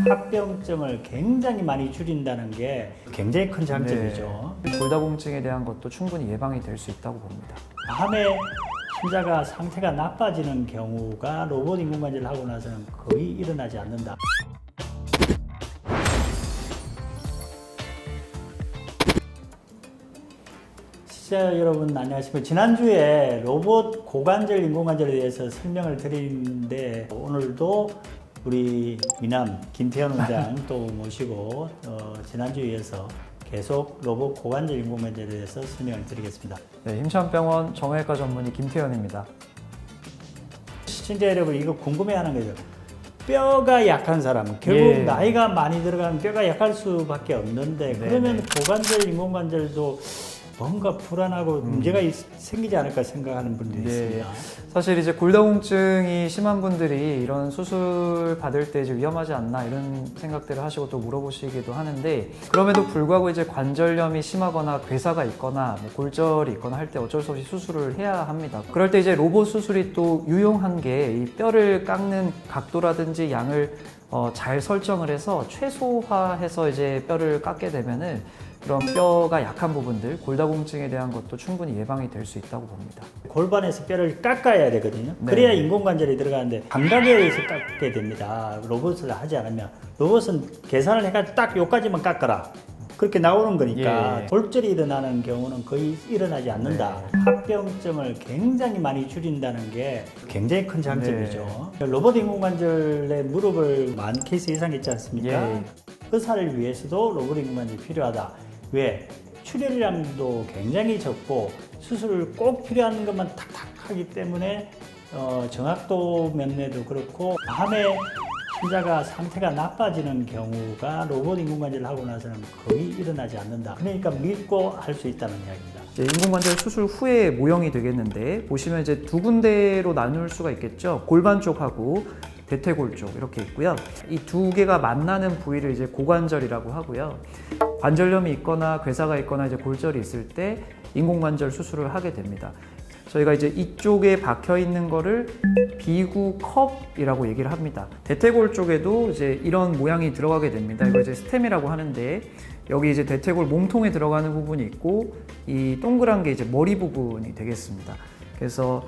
합병증을 굉장히 많이 줄인다는 게 굉장히 큰 장점이죠. 골다공증에 대한 것도 충분히 예방이 될 수 있다고 봅니다. 밤에 환자가 상태가 나빠지는 경우가 로봇 인공관절을 하고 나서는 거의 일어나지 않는다. 시청자 여러분 안녕하십니까. 지난주에 로봇 고관절 인공관절에 대해서 설명을 드리는데 오늘도 우리 미남 김태현 원장 또 모시고 지난주에 이어서 계속 로봇 고관절 인공관절에 대해서 설명을 드리겠습니다. 네, 힘찬병원 정형외과 전문의 김태현입니다. 시청자 여러분 이거 궁금해하는 거죠. 뼈가 약한 사람, 결국 나이가 많이 들어가면 뼈가 약할 수밖에 없는데 그러면 고관절 인공관절도 뭔가 불안하고 문제가 생기지 않을까 생각하는 분들이 있습니다. 사실 이제 골다공증이 심한 분들이 이런 수술 받을 때 이제 위험하지 않나 이런 생각들을 하시고 또 물어보시기도 하는데, 그럼에도 불구하고 이제 관절염이 심하거나 괴사가 있거나 뭐 골절이 있거나 할 때 어쩔 수 없이 수술을 해야 합니다. 그럴 때 이제 로봇 수술이 또 유용한 게 이 뼈를 깎는 각도라든지 양을 잘 설정을 해서 최소화해서 이제 뼈를 깎게 되면은 그런 뼈가 약한 부분들, 골다공증에 대한 것도 충분히 예방이 될 수 있다고 봅니다. 골반에서 뼈를 깎아야 되거든요. 그래야 인공관절이 들어가는데 감각에 의해서 깎게 됩니다. 로봇을 하지 않으면. 로봇은 계산을 해가지고 딱 요까지만 깎아라. 그렇게 나오는 거니까 골절이 일어나는 경우는 거의 일어나지 않는다. 합병증을 굉장히 많이 줄인다는 게 굉장히 큰 장점이죠. 로봇 인공관절의 무릎을 만 케이스 이상 있지 않습니까? 의사를 위해서도 로봇 인공관절이 필요하다. 왜? 출혈량도 굉장히 적고 수술을 꼭 필요한 것만 탁탁 하기 때문에 정확도 면에도 그렇고 밤에 환자가 상태가 나빠지는 경우가 로봇 인공관절을 하고 나서는 거의 일어나지 않는다. 그러니까 믿고 할 수 있다는 이야기입니다. 인공관절 수술 후에 모형이 되겠는데, 보시면 이제 두 군데로 나눌 수가 있겠죠. 골반 쪽하고 대퇴골 쪽 이렇게 있고요. 이 두 개가 만나는 부위를 이제 고관절이라고 하고요. 관절염이 있거나 괴사가 있거나 이제 골절이 있을 때 인공관절 수술을 하게 됩니다. 저희가 이제 이쪽에 박혀 있는 거를 비구 컵이라고 얘기를 합니다. 대퇴골 쪽에도 이제 이런 모양이 들어가게 됩니다. 이걸 이제 스템이라고 하는데, 여기 이제 대퇴골 몸통에 들어가는 부분이 있고 이 동그란 게 이제 머리 부분이 되겠습니다. 그래서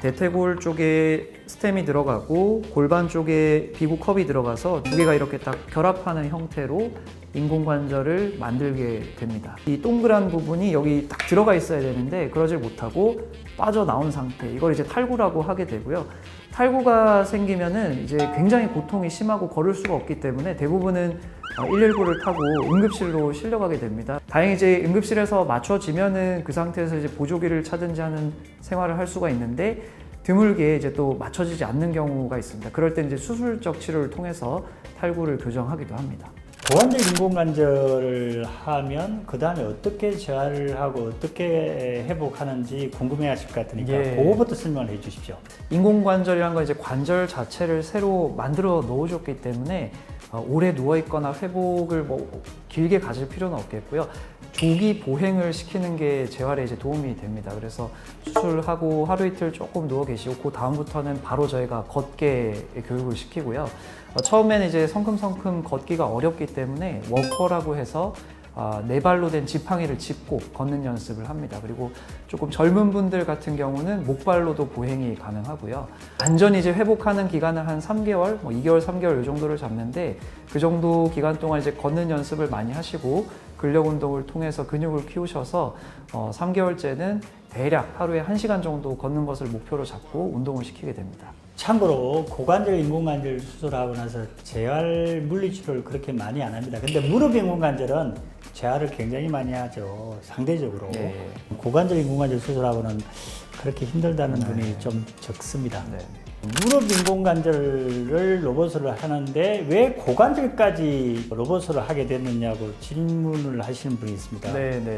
대퇴골 쪽에 스템이 들어가고 골반 쪽에 비구 컵이 들어가서 두 개가 이렇게 딱 결합하는 형태로 인공관절을 만들게 됩니다. 이 동그란 부분이 여기 딱 들어가 있어야 되는데 그러질 못하고 빠져나온 상태, 이걸 이제 탈구라고 하게 되고요. 탈구가 생기면은 이제 굉장히 고통이 심하고 걸을 수가 없기 때문에 대부분은 119를 타고 응급실로 실려가게 됩니다. 다행히 이제 응급실에서 맞춰지면은 그 상태에서 이제 보조기를 차든지 하는 생활을 할 수가 있는데, 드물게 이제 또 맞춰지지 않는 경우가 있습니다. 그럴 때 이제 수술적 치료를 통해서 탈구를 교정하기도 합니다. 고관절 인공관절을 하면 그 다음에 어떻게 재활을 하고 어떻게 회복하는지 궁금해하실 것 같으니까 그거부터 설명을 해주십시오. 인공관절이란 건 이제 관절 자체를 새로 만들어 넣어줬기 때문에 오래 누워있거나 회복을 뭐 길게 가질 필요는 없겠고요. 조기 보행을 시키는 게 재활에 이제 도움이 됩니다. 그래서 수술하고 하루 이틀 조금 누워 계시고 그 다음부터는 바로 저희가 걷게 교육을 시키고요. 처음에는 이제 성큼성큼 걷기가 어렵기 때문에 워커라고 해서 네 발로 된 지팡이를 짚고 걷는 연습을 합니다. 그리고 조금 젊은 분들 같은 경우는 목발로도 보행이 가능하고요. 완전히 이제 회복하는 기간은 한 3개월, 뭐 2개월, 3개월 이 정도를 잡는데, 그 정도 기간 동안 이제 걷는 연습을 많이 하시고 근력 운동을 통해서 근육을 키우셔서 3개월째는 대략 하루에 1시간 정도 걷는 것을 목표로 잡고 운동을 시키게 됩니다. 참고로 고관절 인공관절 수술하고 나서 재활 물리치료를 그렇게 많이 안 합니다. 근데 무릎 인공관절은 재활을 굉장히 많이 하죠. 상대적으로. 고관절 인공관절 수술하고는 그렇게 힘들다는 분이 좀 적습니다. 무릎 인공관절을 로봇으로 하는데 왜 고관절까지 로봇으로 하게 됐느냐고 질문을 하시는 분이 있습니다.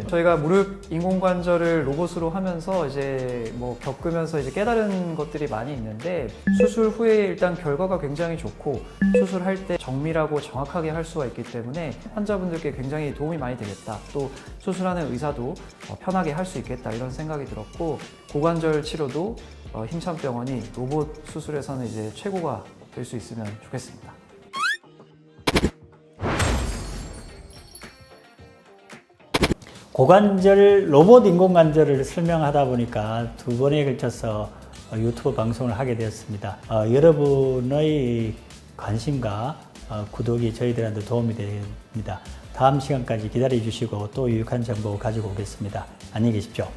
저희가 무릎 인공관절을 로봇으로 하면서 이제 뭐 겪으면서 이제 깨달은 것들이 많이 있는데, 수술 후에 일단 결과가 굉장히 좋고 수술할 때 정밀하고 정확하게 할 수가 있기 때문에 환자분들께 굉장히 도움이 많이 되겠다. 또 수술하는 의사도 편하게 할 수 있겠다, 이런 생각이 들었고, 고관절 치료도 힘찬병원이 로봇 수술에서는 이제 최고가 될 수 있으면 좋겠습니다. 고관절, 로봇 인공관절을 설명하다 보니까 두 번에 걸쳐서 유튜브 방송을 하게 되었습니다. 여러분의 관심과 구독이 저희들한테 도움이 됩니다. 다음 시간까지 기다려 주시고 또 유익한 정보 가지고 오겠습니다. 안녕히 계십시오.